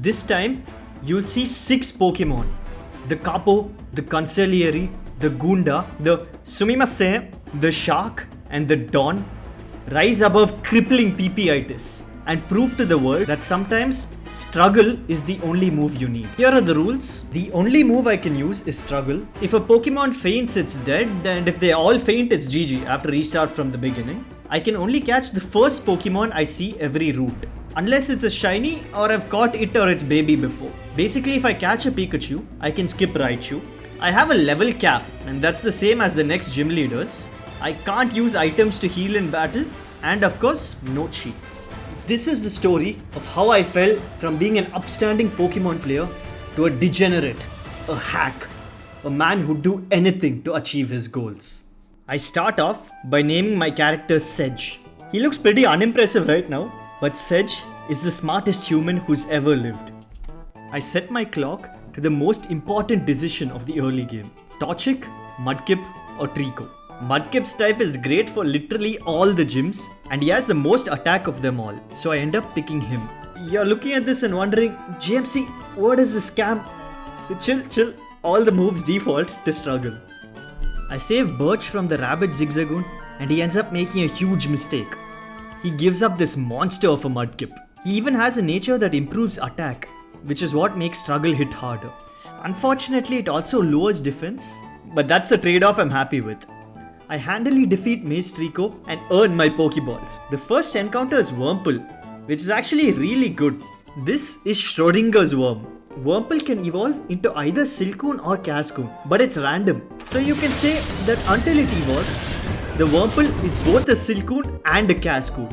This time, you'll see 6 Pokemon. The Capo, the Consiglieri, the Goonda, the Sumimaseeeeen, the Shark, and the Dawn rise above crippling PP-itis and prove to the world that sometimes struggle is the only move you need. Here are the rules. The only move I can use is struggle. If a Pokemon faints, it's dead, and if they all faint, it's GG after restart from the beginning. I can only catch the first Pokemon I see every route, unless it's a shiny or I've caught it or its baby before. Basically, if I catch a Pikachu, I can skip Raichu. I have a level cap, and that's the same as the next gym leaders. I can't use items to heal in battle, and of course, no cheats. This is the story of how I fell from being an upstanding Pokemon player to a degenerate, a hack, a man who'd do anything to achieve his goals. I start off by naming my character Sedge. He looks pretty unimpressive right now, but Sedge is the smartest human who's ever lived. I set my clock to the most important decision of the early game: Torchic, Mudkip, or Trico. Mudkip's type is great for literally all the gyms, and he has the most attack of them all, so I end up picking him. You're looking at this and wondering, JMC, what is this scam? Chill, all the moves default to struggle. I save Birch from the Rabbit Zigzagoon, and he ends up making a huge mistake. He gives up this monster of a Mudkip. He even has a nature that improves attack, which is what makes struggle hit harder. Unfortunately, it also lowers defense, but that's a trade-off I'm happy with. I handily defeat Maze Trico and earn my Pokeballs. The first encounter is Wurmple, which is actually really good. This is Schrodinger's worm. Wurmple can evolve into either Silcoon or Cascoon, but it's random. So you can say that until it evolves, the Wurmple is both a Silcoon and a Cascoon.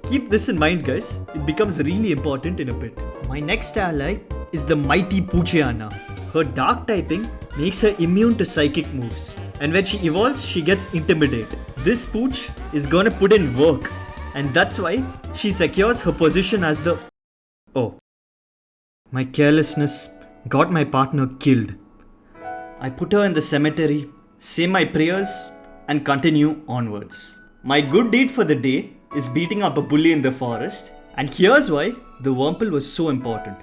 Keep this in mind, guys. It becomes really important in a bit. My next ally is the mighty Poochyena. Her dark typing makes her immune to psychic moves, and when she evolves, she gets Intimidate. This Pooch is gonna put in work, and that's why she secures her position as the... Oh. My carelessness got my partner killed. I put her in the cemetery, say my prayers, and continue onwards. My good deed for the day is beating up a bully in the forest, and here's why the Wurmple was so important.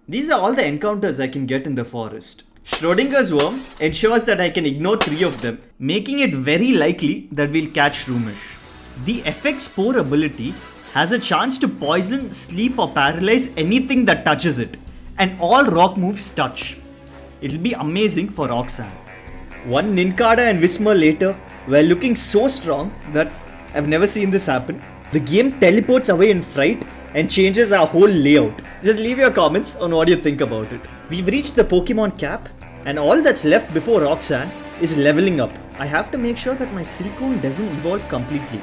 These are all the encounters I can get in the forest. Schrodinger's worm ensures that I can ignore 3 of them, making it very likely that we'll catch Shroomish. The Effect Spore ability has a chance to poison, sleep or paralyze anything that touches it, and all rock moves touch. It'll be amazing for Roxanne. One Nincada and Whismur later were looking so strong that I've never seen this happen. The game teleports away in fright and changes our whole layout. Just leave your comments on what you think about it. We've reached the Pokemon cap, and all that's left before Roxanne is leveling up. I have to make sure that my Silcoon doesn't evolve completely.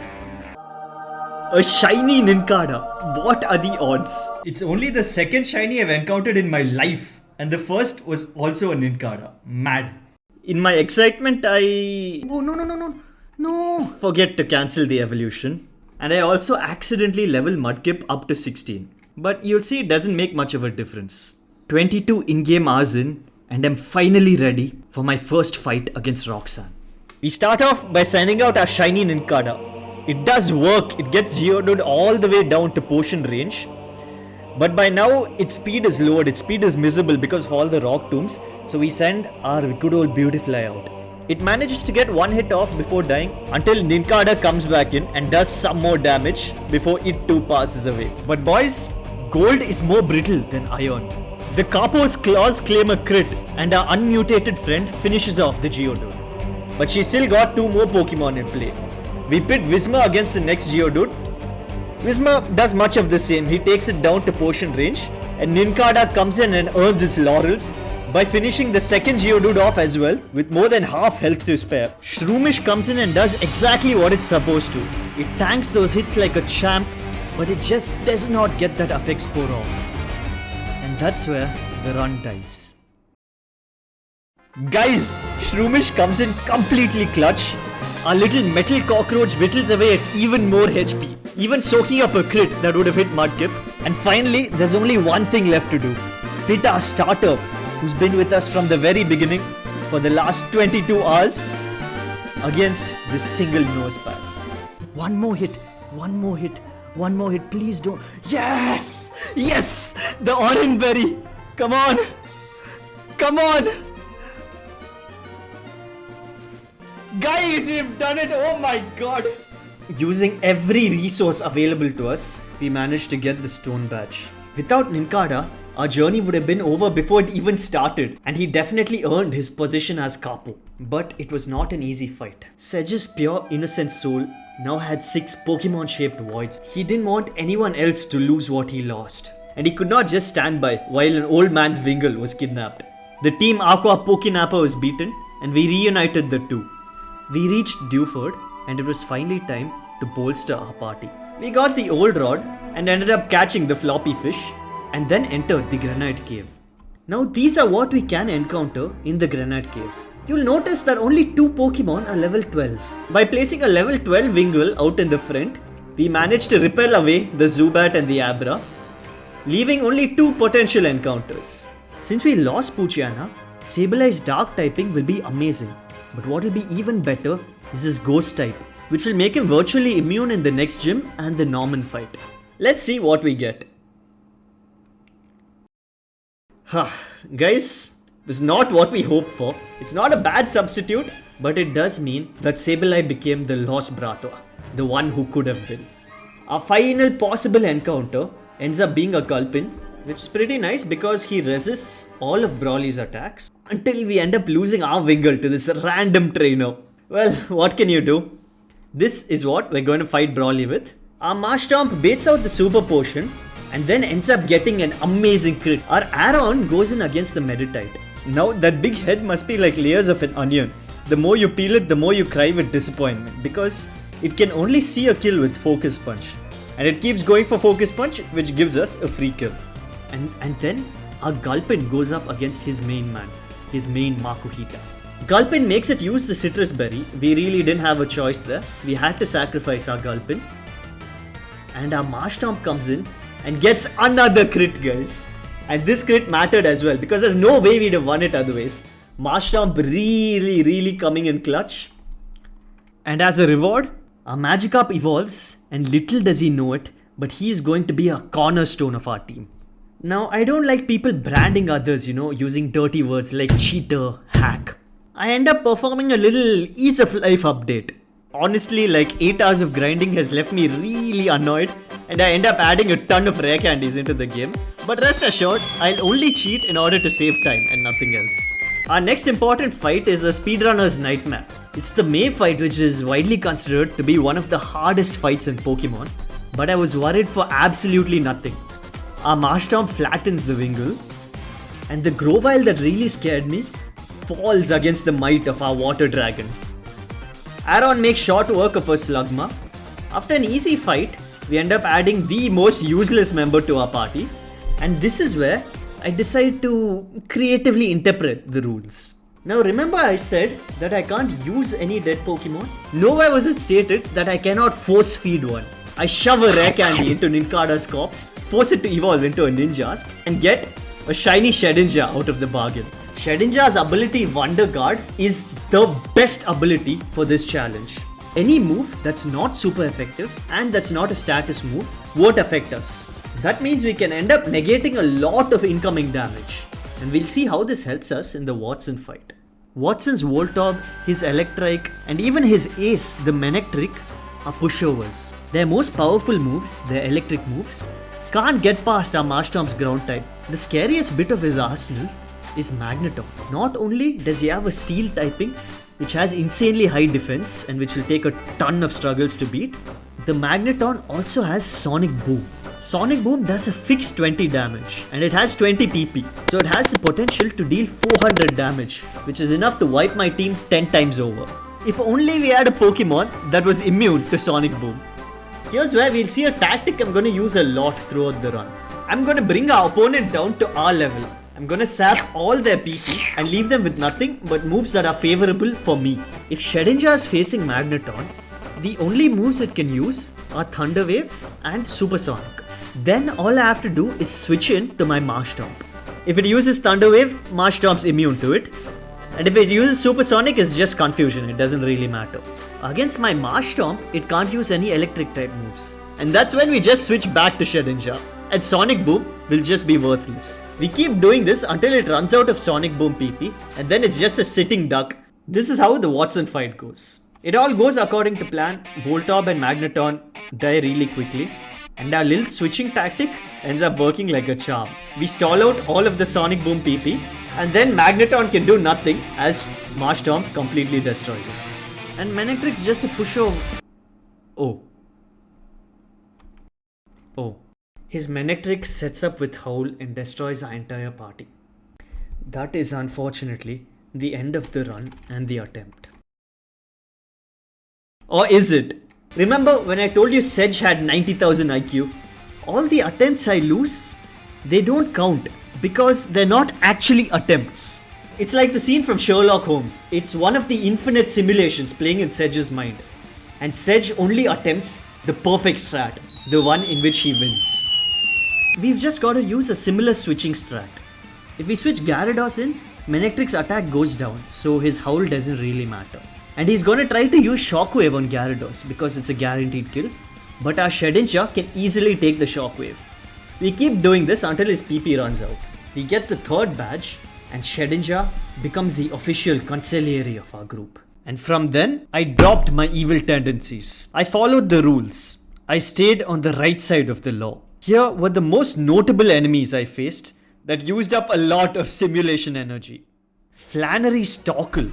A shiny Nincada. What are the odds? It's only the second shiny I've encountered in my life, and the first was also a Nincada. Mad. In my excitement, Oh, no. Forget to cancel the evolution. And I also accidentally level Mudkip up to 16. But you'll see it doesn't make much of a difference. 22 in-game hours in, and I'm finally ready for my first fight against Roxanne. We start off by sending out our shiny Nincada. It does work, it gets Geodude all the way down to potion range. But by now, its speed is lowered, its speed is miserable because of all the rock tombs. So we send our good old Beautifly out. It manages to get one hit off before dying until Nincada comes back in and does some more damage before it too passes away. But boys, gold is more brittle than iron. The Capo's claws claim a crit and our unmutated friend finishes off the Geodude. But she's still got 2 more Pokemon in play. We pit Whismur against the next Geodude. Whismur does much of the same. He takes it down to potion range, and Nincada comes in and earns its laurels by finishing the second Geodude off as well with more than half health to spare. Shroomish comes in and does exactly what it's supposed to. It tanks those hits like a champ, but it just does not get that Effect Spore off. And that's where the run dies. Guys, Shroomish comes in completely clutch. Our little metal cockroach whittles away at even more HP, even soaking up a crit that would have hit Mudkip. And finally, there's only one thing left to do. Pit our starter, who's been with us from the very beginning for the last 22 hours, against this single nose pass. One more hit. One more hit, please don't. Yes! Yes! The orange berry! Come on! Come on! Guys, we've done it! Oh my god! Using every resource available to us, we managed to get the stone badge. Without Ninkada, our journey would have been over before it even started, and he definitely earned his position as Capo. But it was not an easy fight. Sedge's pure innocent soul now had 6 Pokemon-shaped voids. He didn't want anyone else to lose what he lost. And he could not just stand by while an old man's Wingull was kidnapped. The Team Aqua Pokenapper was beaten, and we reunited the two. We reached Dewford, and it was finally time to bolster our party. We got the old rod and ended up catching the floppy fish, and then entered the Granite Cave. Now these are what we can encounter in the Granite Cave. You'll notice that only 2 Pokemon are level 12. By placing a level 12 Wingull out in the front, we managed to repel away the Zubat and the Abra, leaving only 2 potential encounters. Since we lost Poochyena, Sablei's Dark typing will be amazing. But what will be even better is his Ghost type, which will make him virtually immune in the next gym and the Norman fight. Let's see what we get. Guys, it was not what we hoped for. It's not a bad substitute, but it does mean that Sableye became the lost Braatva, the one who could have been. Our final possible encounter ends up being a Gulpin, which is pretty nice because he resists all of Brawly's attacks until we end up losing our Wingull to this random trainer. Well, what can you do? This is what we're going to fight Brawly with. Our Marshtomp baits out the Super Potion and then ends up getting an amazing crit. Our Aron goes in against the Meditite. Now that big head must be like layers of an onion. The more you peel it, the more you cry with disappointment because it can only see a kill with Focus Punch. And it keeps going for Focus Punch, which gives us a free kill. And then our Gulpin goes up against his main man, his main Makuhita. Gulpin makes it use the Citrus Berry. We really didn't have a choice there. We had to sacrifice our Gulpin. And our Marshtomp comes in and gets another crit, guys. And this crit mattered as well because there's no way we'd have won it otherwise. Marshtomp really coming in clutch. And as a reward, our Magikarp evolves, and little does he know it, but he is going to be a cornerstone of our team. Now, I don't like people branding others, using dirty words like cheater, hack. I end up performing a little ease of life update. Honestly, like 8 hours of grinding has left me really annoyed, and I end up adding a ton of rare candies into the game. But rest assured, I'll only cheat in order to save time and nothing else. Our next important fight is a speedrunner's nightmare. It's the May fight, which is widely considered to be one of the hardest fights in Pokemon, but I was worried for absolutely nothing. Our Marshtomp flattens the Wingull, and the Grovyle that really scared me falls against the might of our Water Dragon. Aron makes short work of a Slugma. After an easy fight, we end up adding the most useless member to our party, and this is where I decide to creatively interpret the rules. Now remember I said that I can't use any dead Pokemon? Nowhere was it stated that I cannot force feed one. I shove a rare candy into Ninkada's corpse, force it to evolve into a Ninjask, and get a shiny Shedinja out of the bargain. Shedinja's ability Wonder Guard is the best ability for this challenge. Any move that's not super effective and that's not a status move won't affect us. That means we can end up negating a lot of incoming damage. And we'll see how this helps us in the Watson fight. Watson's Voltorb, his Electrike, and even his ace, the Manectric, are pushovers. Their most powerful moves, their electric moves, can't get past our Marshtomp's ground type. The scariest bit of his arsenal is Magneton. Not only does he have a steel typing, which has insanely high defense and which will take a ton of struggles to beat, the Magneton also has Sonic Boom. Sonic Boom does a fixed 20 damage and it has 20 PP, so it has the potential to deal 400 damage, which is enough to wipe my team 10 times over. If only we had a Pokemon that was immune to Sonic Boom. Here's where we'll see a tactic I'm going to use a lot throughout the run. I'm going to bring our opponent down to our level. I'm going to sap all their PP and leave them with nothing but moves that are favorable for me. If Shedinja is facing Magneton, the only moves it can use are Thunder Wave and Supersonic. Then all I have to do is switch in to my Marshtomp. If it uses Thunder Wave, Marshtomp's immune to it. And if it uses Supersonic, it's just confusion, it doesn't really matter. Against my Marshtomp, it can't use any electric type moves. And that's when we just switch back to Shedinja. And Sonic Boom will just be worthless. We keep doing this until it runs out of Sonic Boom PP, and then it's just a sitting duck. This is how the Watson fight goes. It all goes according to plan. Voltorb and Magneton die really quickly, and our little switching tactic ends up working like a charm. We stall out all of the Sonic Boom PP, and then Magneton can do nothing as Marshtomp completely destroys it. And Manectric's just a pushover. Oh. His Manectric sets up with Howl and destroys our entire party. That is unfortunately the end of the run and the attempt. Or is it? Remember when I told you Sedge had 90,000 IQ? All the attempts I lose, they don't count because they're not actually attempts. It's like the scene from Sherlock Holmes. It's one of the infinite simulations playing in Sedge's mind. And Sedge only attempts the perfect strat, the one in which he wins. We've just got to use a similar switching strat. If we switch Gyarados in, Manectric's attack goes down, so his Howl doesn't really matter. And he's gonna try to use Shockwave on Gyarados because it's a guaranteed kill, but our Shedinja can easily take the Shockwave. We keep doing this until his PP runs out. We get the third badge, and Shedinja becomes the official Consiglieri of our group. And from then, I dropped my evil tendencies. I followed the rules. I stayed on the right side of the law. Here were the most notable enemies I faced that used up a lot of simulation energy. Flannery Storkle.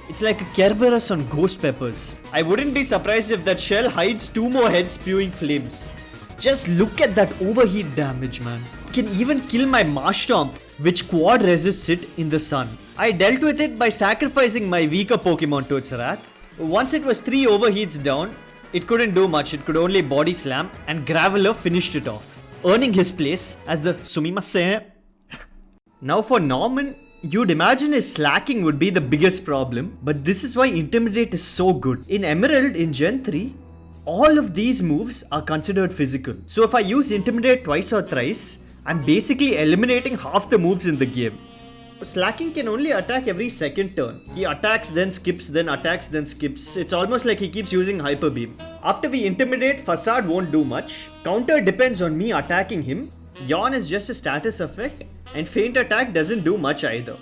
It's like a Kerberos on ghost peppers. I wouldn't be surprised if that shell hides 2 more heads spewing flames. Just look at that overheat damage, man. It can even kill my Marshtomp, which quad resists it in the sun. I dealt with it by sacrificing my weaker Pokemon to its wrath. Once it was 3 overheats down, it couldn't do much. It could only body slam, and Graveler finished it off, earning his place as the Sumimaseeeeen. Now for Norman, you'd imagine his slacking would be the biggest problem, but this is why Intimidate is so good. In Emerald in Gen 3, all of these moves are considered physical. So if I use Intimidate twice or thrice, I'm basically eliminating half the moves in the game. Slacking can only attack every second turn. He attacks, then skips, then attacks, then skips. It's almost like he keeps using Hyper Beam. After we Intimidate, Facade won't do much. Counter depends on me attacking him. Yawn is just a status effect, and Feint Attack doesn't do much either.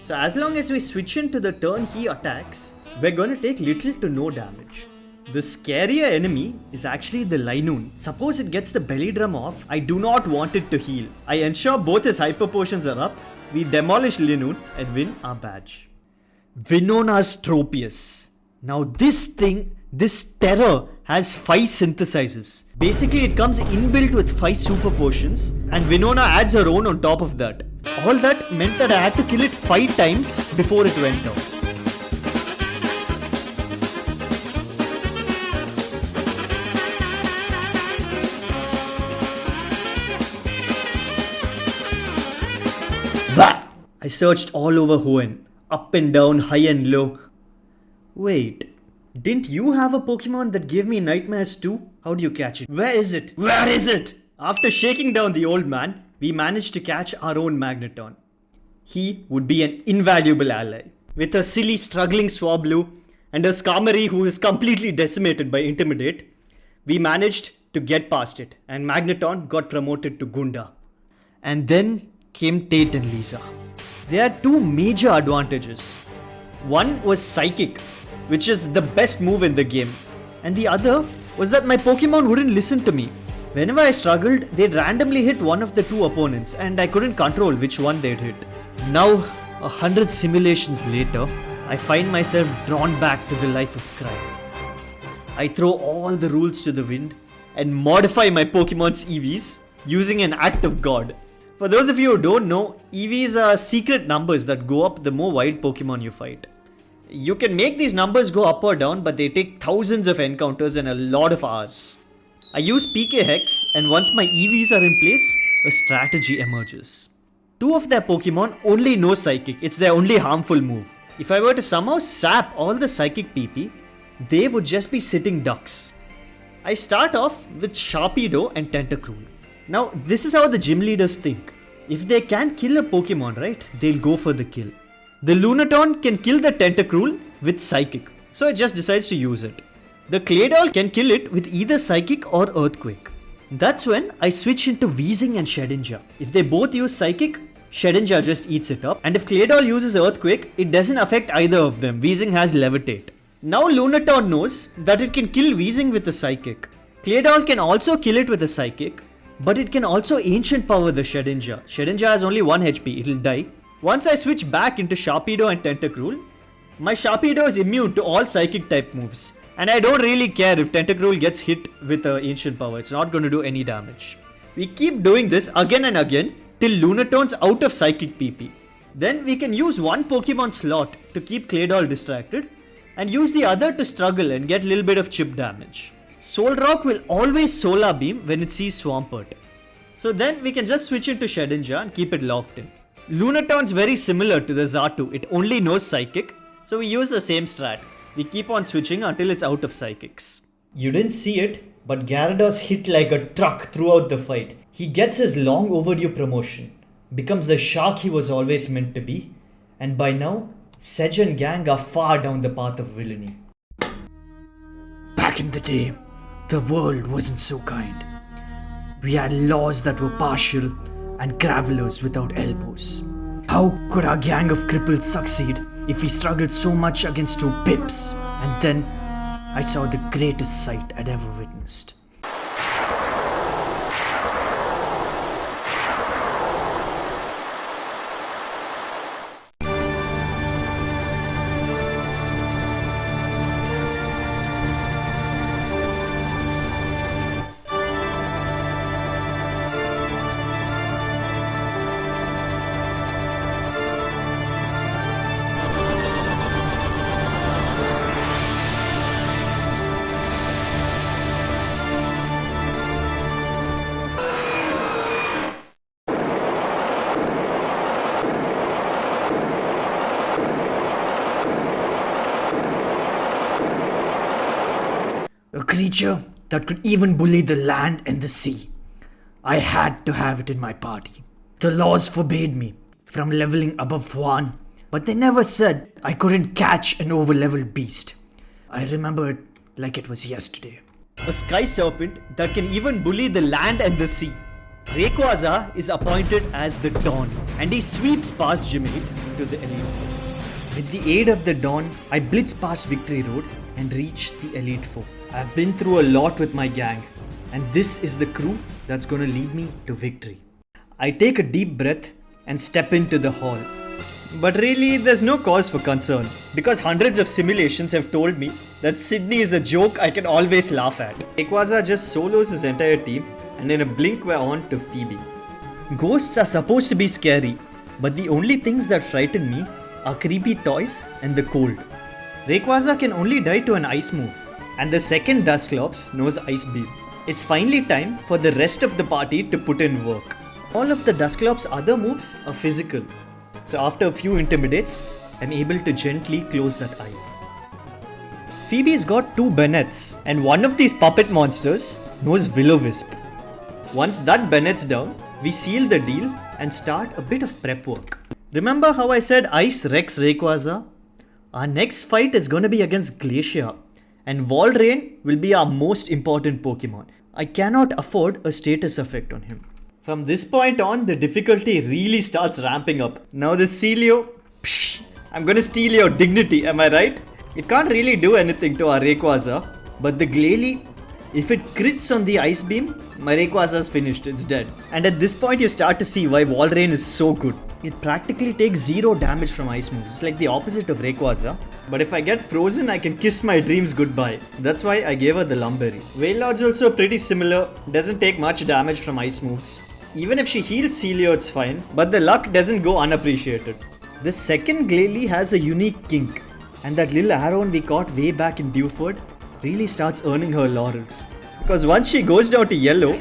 So as long as we switch into the turn he attacks, we're gonna take little to no damage. The scarier enemy is actually the Linoon. Suppose it gets the belly drum off, I do not want it to heal. I ensure both his hyper potions are up, we demolish Linoon and win our badge. Vinona's Tropius. Now this terror has 5 synthesizers. Basically it comes inbuilt with 5 super potions, and Winona adds her own on top of that. All that meant that I had to kill it 5 times before it went down. Bah! I searched all over Hoenn, up and down, high and low. Wait, didn't you have a Pokemon that gave me nightmares too? How do you catch it? Where is it? Where is it? After shaking down the old man, we managed to catch our own Magneton. He would be an invaluable ally. With a silly struggling Swablu and a Skarmory who is completely decimated by Intimidate, we managed to get past it, and Magneton got promoted to Goonda. And then came Tate and Lisa. They had 2 major advantages. One was Psychic, which is the best move in the game, and the other was that my Pokemon wouldn't listen to me. Whenever I struggled, they'd randomly hit one of the 2 opponents, and I couldn't control which one they'd hit. Now, 100 simulations later, I find myself drawn back to the life of crime. I throw all the rules to the wind and modify my Pokemon's EVs using an act of God. For those of you who don't know, EVs are secret numbers that go up the more wild Pokemon you fight. You can make these numbers go up or down, but they take thousands of encounters and a lot of hours. I use PK Hex, and once my EVs are in place, a strategy emerges. 2 of their Pokemon only know Psychic, it's their only harmful move. If I were to somehow sap all the Psychic PP, they would just be sitting ducks. I start off with Sharpedo and Tentacruel. Now, this is how the gym leaders think. If they can kill a Pokemon, right, they'll go for the kill. The Lunaton can kill the Tentacruel with Psychic, so it just decides to use it. The clay doll can kill it with either psychic or earthquake. That's when I switch into Wheezing and Shedinja. If they both use psychic, Shedinja just eats it up. And if clay doll uses earthquake, it doesn't affect either of them. Wheezing has levitate. Now Lunatown knows that it can kill Wheezing with a psychic. Clay doll can also kill it with a psychic, but it can also ancient power the Shedinja. Shedinja has only 1 HP, it'll die. Once I switch back into Sharpedo and Tentacruel, my Sharpedo is immune to all psychic type moves. And I don't really care if Tentacruel gets hit with ancient power, it's not going to do any damage. We keep doing this again and again till Lunatown's out of psychic PP. Then we can use one Pokemon slot to keep Claydol distracted and use the other to struggle and get a little bit of chip damage. Solrock will always Solar Beam when it sees Swampert. So then we can just switch into Shedinja and keep it locked in. Lunatown's very similar to the Xatu, it only knows Psychic, so we use the same strat. We keep on switching until it's out of Psychics. You didn't see it, but Gyarados hit like a truck throughout the fight. He gets his long overdue promotion, becomes the shark he was always meant to be, and by now, Sedge and gang are far down the path of villainy. Back in the day, the world wasn't so kind. We had laws that were partial and gravelers without elbows. How could our gang of cripples succeed if we struggled so much against 2 pips? And then I saw the greatest sight I'd ever witnessed. A creature that could even bully the land and the sea. I had to have it in my party. The laws forbade me from leveling above 1, but they never said I couldn't catch an over-leveled beast. I remember it like it was yesterday. A sky serpent that can even bully the land and the sea. Rayquaza is appointed as the Dawn, and he sweeps past Jimate to the Elite Four. With the aid of the Dawn, I blitz past Victory Road and reach the Elite Four. I've been through a lot with my gang, and this is the crew that's gonna lead me to victory. I take a deep breath and step into the hall. But really, there's no cause for concern, because hundreds of simulations have told me that Sydney is a joke I can always laugh at. Rayquaza just solos his entire team, and in a blink we're on to Phoebe. Ghosts are supposed to be scary, but the only things that frighten me are creepy toys and the cold. Rayquaza can only die to an ice move, and the second Dusclops knows Ice Beam. It's finally time for the rest of the party to put in work. All of the Dusclops' other moves are physical, so after a few intimidates, I'm able to gently close that eye. Phoebe's got 2 Bennets, and one of these puppet monsters knows Will-O-Wisp. Once that Bennet's down, we seal the deal and start a bit of prep work. Remember how I said Ice wrecks Rayquaza? Our next fight is gonna be against Glacia, and Walrein will be our most important Pokemon. I cannot afford a status effect on him. From this point on, the difficulty really starts ramping up. Now the Celio, I'm gonna steal your dignity, am I right? It can't really do anything to our Rayquaza, but the Glalie, if it crits on the Ice Beam, my Rayquaza's finished, it's dead. And at this point you start to see why Walrein is so good. It practically takes 0 damage from ice moves. It's like the opposite of Rayquaza. But if I get frozen, I can kiss my dreams goodbye. That's why I gave her the Lumberry. Wailord's also pretty similar. Doesn't take much damage from ice moves. Even if she heals Celio, it's fine. But the luck doesn't go unappreciated. The second Glalie has a unique kink. And that little Aron we caught way back in Dewford really starts earning her laurels. Because once she goes down to yellow,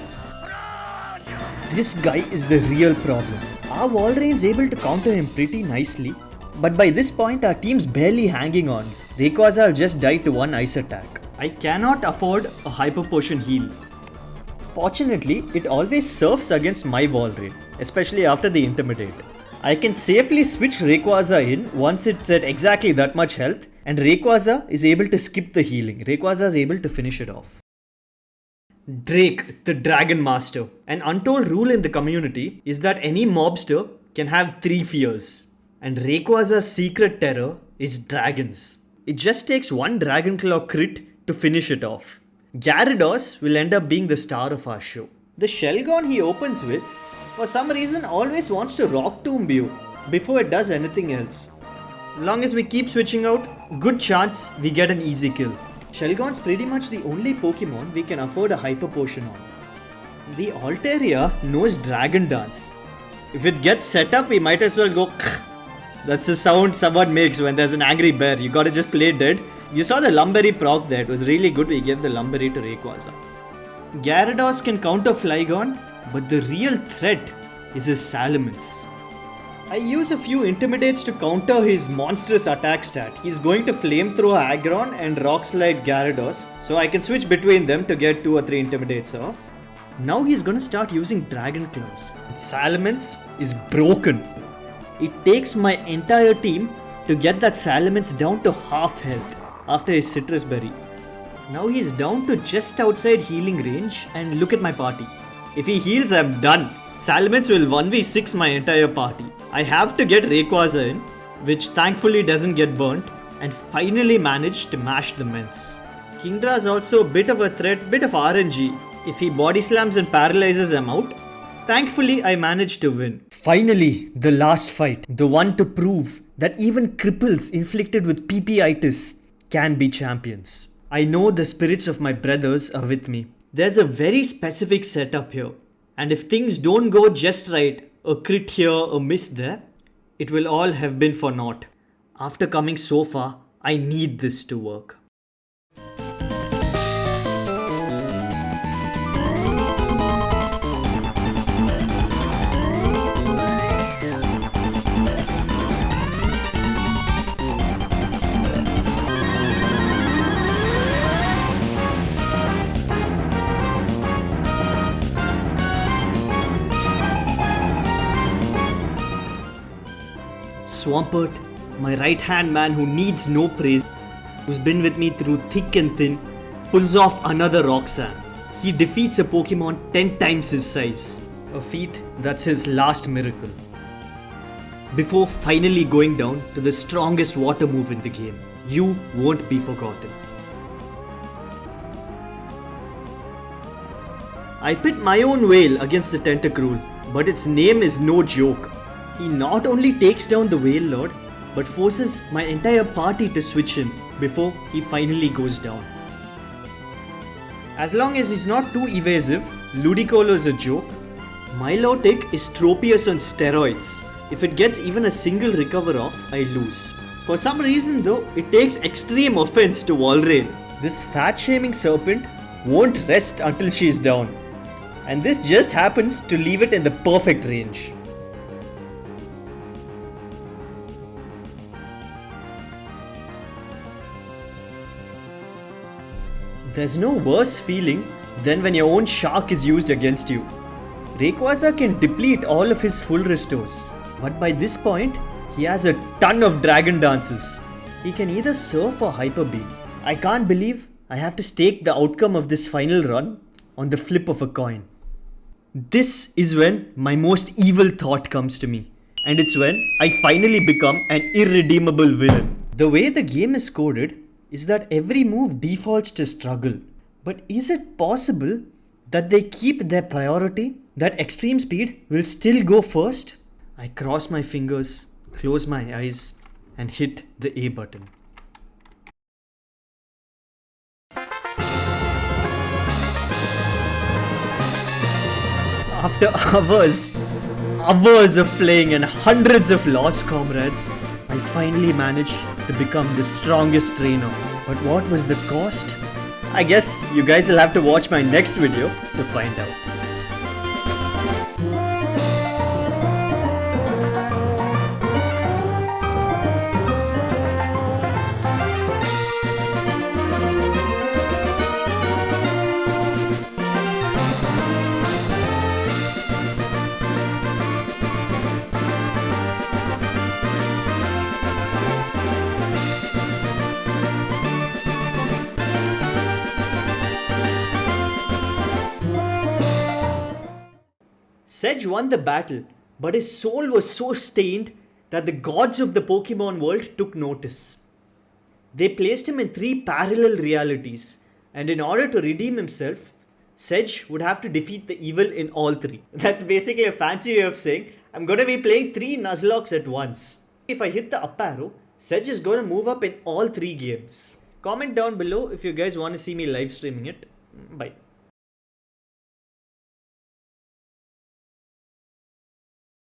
this guy is the real problem. Our Walrein's able to counter him pretty nicely, but by this point our team's barely hanging on. Rayquaza will just die to 1 ice attack. I cannot afford a Hyper Potion heal. Fortunately, it always surfs against my Walrein, especially after the Intimidate. I can safely switch Rayquaza in once it's at exactly that much health And Rayquaza is able to skip the healing. Rayquaza is able to finish it off. Drake, the Dragon Master. An untold rule in the community is that any mobster can have 3 fears. And Rayquaza's secret terror is dragons. It just takes one Dragon Claw crit to finish it off. Gyarados will end up being the star of our show. The Shelgon he opens with, for some reason always wants to Rock Tomb you before it does anything else. As long as we keep switching out, good chance we get an easy kill. Shelgon's pretty much the only Pokemon we can afford a Hyper Potion on. The Altaria knows Dragon Dance. If it gets set up, we might as well go That's the sound someone makes when there's an angry bear. You gotta just play dead. You saw the Lumberry proc there. It was really good. We gave the Lumberry to Rayquaza. Gyarados can counter Flygon, but the real threat is his Salamence. I use a few Intimidates to counter his monstrous attack stat. He's going to Flamethrower Aggron and Rock Slide Gyarados, so I can switch between them to get 2 or 3 Intimidates off. Now he's gonna start using Dragon Claws. Salamence is broken. It takes my entire team to get that Salamence down to half health after his Citrus Berry. Now he's down to just outside healing range, and look at my party. If he heals, I'm done. Salamence will 1v6 my entire party. I have to get Rayquaza in, which thankfully doesn't get burnt, and finally manage to mash the Ments. Kingdra is also a bit of a threat, bit of RNG. If he body slams and paralyzes, I'm out. Thankfully, I managed to win. Finally, the last fight. The one to prove that even cripples inflicted with PP-itis can be champions. I know the spirits of my brothers are with me. There's a very specific setup here. And if things don't go just right, a crit here, a miss there, it will all have been for naught. After coming so far, I need this to work. Swampert, my right-hand man who needs no praise, who's been with me through thick and thin, pulls off another Roxanne. He defeats a Pokemon 10 times his size, a feat that's his last miracle. Before finally going down to the strongest water move in the game, you won't be forgotten. I pit my own whale against the Tentacruel, but its name is no joke. He not only takes down the Whale Lord, but forces my entire party to switch in before he finally goes down. As long as he's not too evasive, Ludicolo is a joke. Milotic is Tropius on steroids. If it gets even a single recover off, I lose. For some reason though, it takes extreme offense to Walrein. This fat-shaming serpent won't rest until she's down. And this just happens to leave it in the perfect range. There's no worse feeling than when your own shark is used against you. Rayquaza can deplete all of his full restores, but by this point, he has a ton of Dragon Dances. He can either Surf or Hyper Beam. I can't believe I have to stake the outcome of this final run on the flip of a coin. This is when my most evil thought comes to me, and it's when I finally become an irredeemable villain. The way the game is coded is that every move defaults to struggle. But is it possible that they keep their priority? That extreme speed will still go first? I cross my fingers, close my eyes, and hit the A button. After hours of playing and hundreds of lost comrades, I finally managed to become the strongest trainer. But what was the cost? I guess you guys will have to watch my next video to find out. Sedge won the battle, but his soul was so stained that the gods of the Pokemon world took notice. They placed him in 3 parallel realities, and in order to redeem himself, Sedge would have to defeat the evil in all 3. That's basically a fancy way of saying I'm going to be playing 3 Nuzlockes at once. If I hit the up arrow, Sedge is going to move up in all 3 games. Comment down below if you guys want to see me live streaming it. Bye.